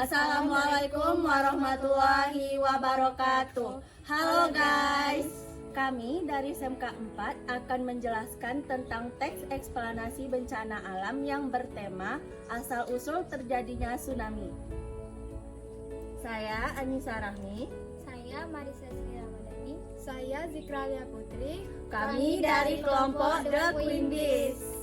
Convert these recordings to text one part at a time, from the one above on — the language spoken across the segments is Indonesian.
Assalamualaikum warahmatullahi wabarakatuh. Halo guys, kami dari SMK 4 akan menjelaskan tentang teks eksplanasi bencana alam yang bertema asal-usul terjadinya tsunami. Saya Anissa Rahmi. Saya Marisa Sri Ramadhani. Saya Zikralia Putri. Kami dari kelompok The Queen Bees.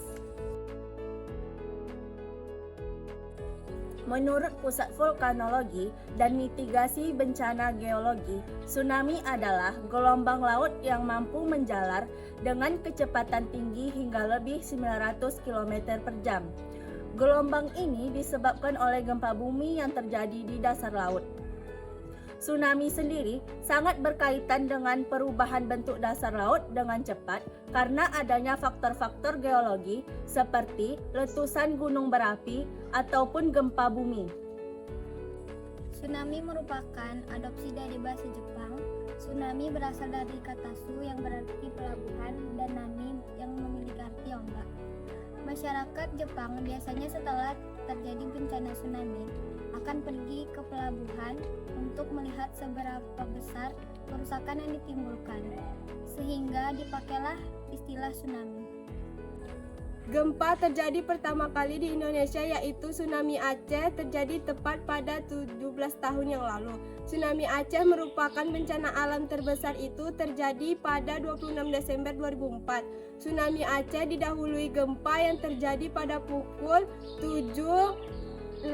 Menurut Pusat Vulkanologi dan Mitigasi Bencana Geologi, tsunami adalah gelombang laut yang mampu menjalar dengan kecepatan tinggi hingga lebih 900 km per jam. Gelombang ini disebabkan oleh gempa bumi yang terjadi di dasar laut. Tsunami sendiri sangat berkaitan dengan perubahan bentuk dasar laut dengan cepat karena adanya faktor-faktor geologi seperti letusan gunung berapi ataupun gempa bumi. Tsunami merupakan adopsi dari bahasa Jepang. Tsunami berasal dari kata su yang berarti pelabuhan dan nami yang memiliki arti ombak. Masyarakat Jepang biasanya setelah terjadi bencana tsunami akan pergi ke pelabuhan untuk melihat seberapa besar kerusakan yang ditimbulkan, sehingga dipakailah istilah tsunami. Gempa terjadi pertama kali di Indonesia yaitu Tsunami Aceh terjadi tepat pada 17 tahun yang lalu. Tsunami Aceh merupakan bencana alam terbesar itu terjadi pada 26 Desember 2004. Tsunami Aceh didahului gempa yang terjadi pada pukul 7:59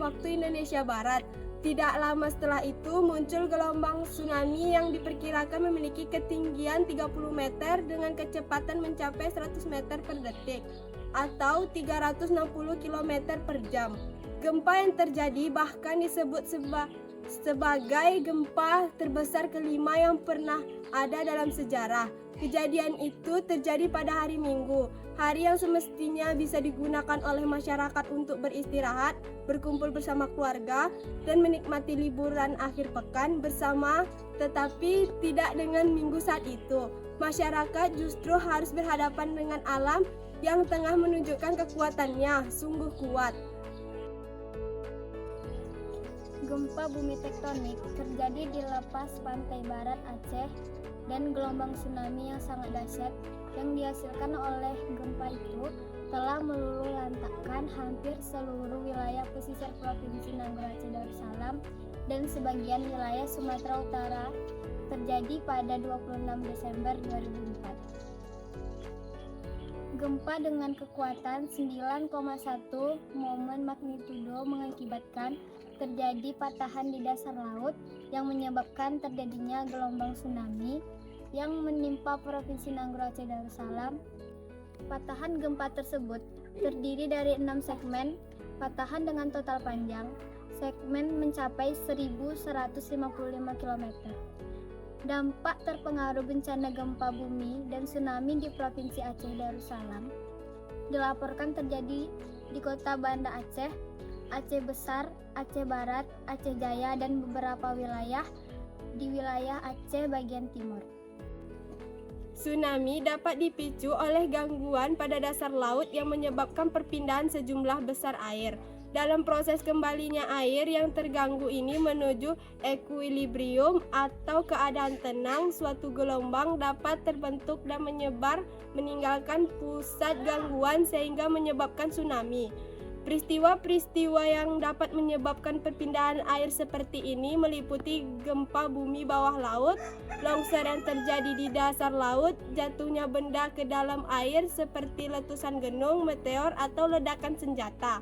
waktu Indonesia Barat. Tidak lama setelah itu muncul gelombang tsunami yang diperkirakan memiliki ketinggian 30 meter dengan kecepatan mencapai 100 meter per detik atau 360 km per jam. Gempa yang terjadi bahkan disebut sebagai gempa terbesar kelima yang pernah ada dalam sejarah. Kejadian itu terjadi pada hari Minggu, hari yang semestinya bisa digunakan oleh masyarakat untuk beristirahat, berkumpul bersama keluarga, dan menikmati liburan akhir pekan bersama, tetapi tidak dengan Minggu saat itu. Masyarakat justru harus berhadapan dengan alam yang tengah menunjukkan kekuatannya, sungguh kuat. Gempa bumi tektonik terjadi di lepas pantai barat Aceh dan gelombang tsunami yang sangat dahsyat yang dihasilkan oleh gempa itu telah meluluhlantakkan hampir seluruh wilayah pesisir Provinsi Nanggroe Aceh Darussalam dan sebagian wilayah Sumatera Utara terjadi pada 26 Desember 2004. Gempa dengan kekuatan 9,1 momen magnitudo mengakibatkan terjadi patahan di dasar laut yang menyebabkan terjadinya gelombang tsunami yang menimpa Provinsi Nanggroe Aceh Darussalam. Patahan gempa tersebut terdiri dari 6 segmen patahan dengan total panjang segmen mencapai 1.155 km. Dampak terpengaruh bencana gempa bumi dan tsunami di Provinsi Aceh Darussalam dilaporkan terjadi di kota Banda Aceh, Aceh Besar, Aceh Barat, Aceh Jaya, dan beberapa wilayah di wilayah Aceh bagian timur. Tsunami dapat dipicu oleh gangguan pada dasar laut yang menyebabkan perpindahan sejumlah besar air. Dalam proses kembalinya air yang terganggu ini menuju ekuilibrium atau keadaan tenang, suatu gelombang dapat terbentuk dan menyebar meninggalkan pusat gangguan sehingga menyebabkan tsunami. Peristiwa-peristiwa yang dapat menyebabkan perpindahan air seperti ini meliputi gempa bumi bawah laut, longsor yang terjadi di dasar laut, jatuhnya benda ke dalam air seperti letusan gunung, meteor, atau ledakan senjata.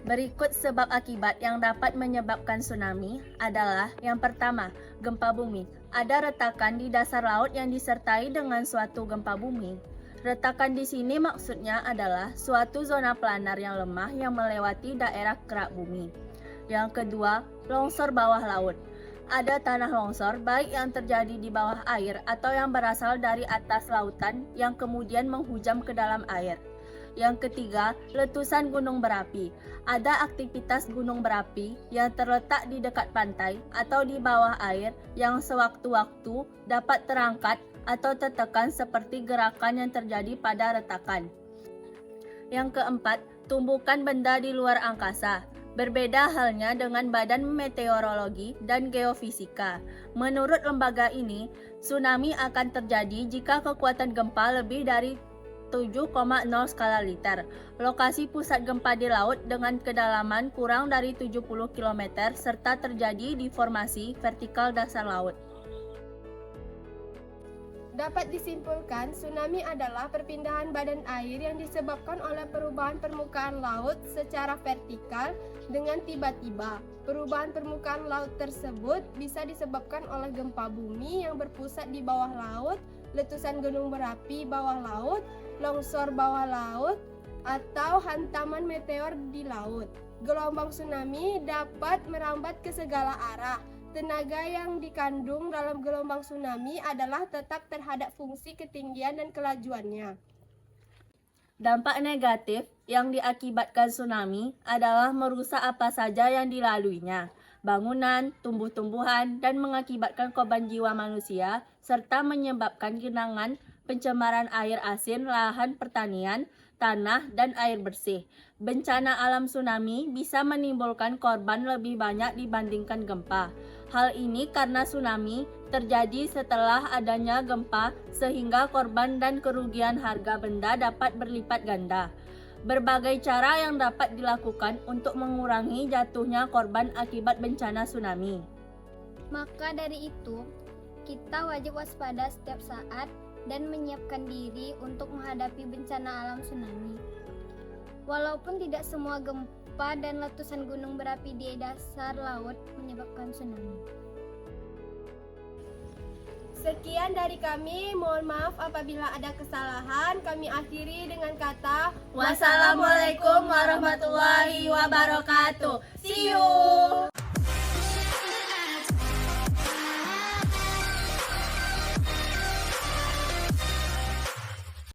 Berikut sebab akibat yang dapat menyebabkan tsunami adalah: yang pertama, gempa bumi. Ada retakan di dasar laut yang disertai dengan suatu gempa bumi. Retakan di sini maksudnya adalah suatu zona planar yang lemah yang melewati daerah kerak bumi. Yang kedua, longsor bawah laut. Ada tanah longsor baik yang terjadi di bawah air atau yang berasal dari atas lautan yang kemudian menghujam ke dalam air. Yang ketiga, letusan gunung berapi. Ada aktivitas gunung berapi yang terletak di dekat pantai atau di bawah air yang sewaktu-waktu dapat terangkat atau tertekan seperti gerakan yang terjadi pada retakan. Yang keempat, tumbukan benda di luar angkasa. Berbeda halnya dengan Badan Meteorologi dan Geofisika. Menurut lembaga ini, tsunami akan terjadi jika kekuatan gempa lebih dari 7,0 skala Richter. Lokasi pusat gempa di laut dengan kedalaman kurang dari 70 km serta terjadi di formasi vertikal dasar laut. Dapat disimpulkan, tsunami adalah perpindahan badan air yang disebabkan oleh perubahan permukaan laut secara vertikal dengan tiba-tiba. Perubahan permukaan laut tersebut bisa disebabkan oleh gempa bumi yang berpusat di bawah laut, letusan gunung berapi bawah laut, longsor bawah laut, atau hantaman meteor di laut. Gelombang tsunami dapat merambat ke segala arah. Tenaga yang dikandung dalam gelombang tsunami adalah tetap terhadap fungsi ketinggian dan kelajuannya. Dampak negatif yang diakibatkan tsunami adalah merusak apa saja yang dilaluinya, bangunan, tumbuh-tumbuhan, dan mengakibatkan korban jiwa manusia, serta menyebabkan genangan, pencemaran air asin, lahan pertanian, tanah, dan air bersih. Bencana alam tsunami bisa menimbulkan korban lebih banyak dibandingkan gempa. Hal ini karena tsunami terjadi setelah adanya gempa sehingga korban dan kerugian harga benda dapat berlipat ganda. Berbagai cara yang dapat dilakukan untuk mengurangi jatuhnya korban akibat bencana tsunami. Maka dari itu, kita wajib waspada setiap saat dan menyiapkan diri untuk menghadapi bencana alam tsunami. Walaupun tidak semua gempa dan letusan gunung berapi di dasar laut menyebabkan tsunami. Sekian dari kami, mohon maaf apabila ada kesalahan. Kami akhiri dengan kata Wassalamualaikum warahmatullahi wabarakatuh. See you.